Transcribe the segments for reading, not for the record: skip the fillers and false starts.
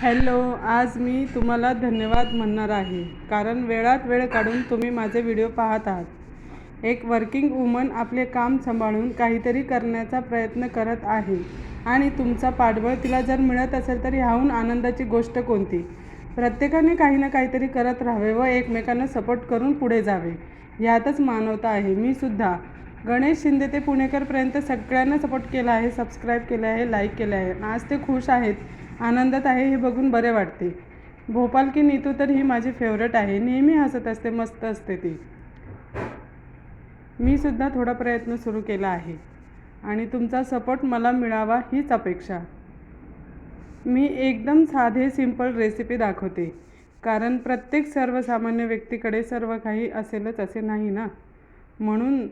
Hello. आज मी तुम्हाला धन्यवाद म्हणणार आहे, कारण वेळात वेळ काढून तुम्ही माझे व्हिडिओ पाहत आहात. एक वर्किंग वुमन आपले काम सांभाळून काहीतरी करण्याचा प्रयत्न करत आहे आणि तुमचा पाठबळ तिला जर मिळत असेल तर ह्याहून आनंदाची गोष्ट कोणती. प्रत्येकाने काही ना काहीतरी करत राहावे व एकमेकांना सपोर्ट करून पुढे जावे, ह्यातच मानवता आहे. मी सुद्धा गणेश शिंदे ते पुणेकरपर्यंत सगळ्यांना सपोर्ट केला आहे, सबस्क्राईब केले आहे, लाईक केले आहे. आज ते खुश आहेत, आनंदात आहे, हे बघून बरे वाटते. भोपाल की नीतू तर ही माझी फेवरेट आहे, नेहमी हसत असते, मस्त असते ती. मी सुद्धा थोडा प्रयत्न सुरू केला आहे आणि तुमचा सपोर्ट मला मिळावा हीच अपेक्षा. मी एकदम साधे सिंपल रेसिपी दाखवते, कारण प्रत्येक सर्वसामान्य व्यक्तीकडे सर्व काही असेलच असे नाही ना. म्हणून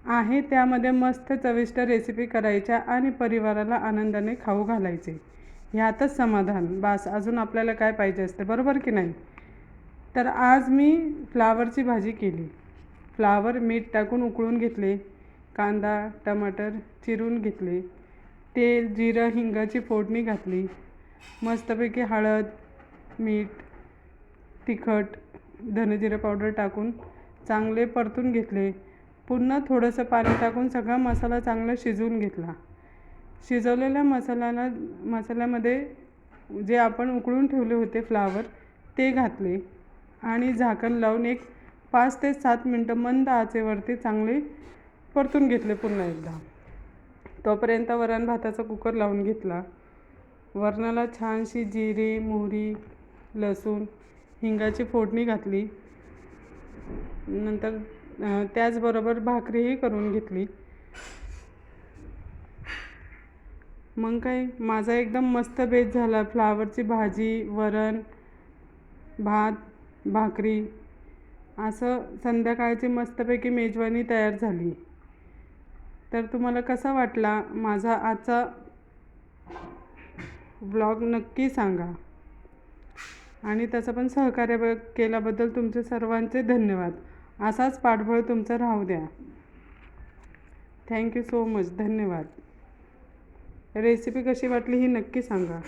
आहे त्यामध्ये मस्त चविष्ट रेसिपी करायच्या आणि परिवाराला आनंदाने खाऊ घालायचे, ह्यातच समाधान. बास, अजून आपल्याला काय पाहिजे असते, बरोबर की नाही. तर आज मी फ्लावरची भाजी केली. फ्लावर मीठ टाकून उकळून घेतले, कांदा टमाटर चिरून घेतले, तेल जिरं हिंगाची फोडणी घातली, मस्तपैकी हळद मीठ तिखट धनेजिरं पावडर टाकून चांगले परतून घेतले. पुन्हा थोडंसं पाणी टाकून सगळा मसाला चांगला शिजवून घेतला. शिजवलेल्या मसाल्यामध्ये जे आपण उकळून ठेवले होते फ्लावर ते घातले आणि झाकण लावून एक 5 ते 7 मिनटं मंद आचेवरती चांगले परतून घेतले पुन्हा एकदा. तोपर्यंत वरण भाताचा कुकर लावून घेतला. वरणाला छानशी जिरे मोहरी लसूण हिंगाची फोडणी घातली. नंतर त्याचबरोबर भाकरीही करून घेतली. मग काय, माझा एकदम मस्त बेत झाला. फ्लावरची भाजी वरण भात भाकरी असं संध्याकाळची मस्तपैकी मेजवानी तयार झाली. तर तुम्हाला कसा वाटला माझा आजचा व्लॉग नक्की सांगा आणि तसं पण सहकार्य केल्याबद्दल तुमचे सर्वांचे धन्यवाद. असाच पाठबळ तुमचं राहू द्या. Thank you so much. धन्यवाद. रेसिपी कशी वाटली ही नक्की सांगा.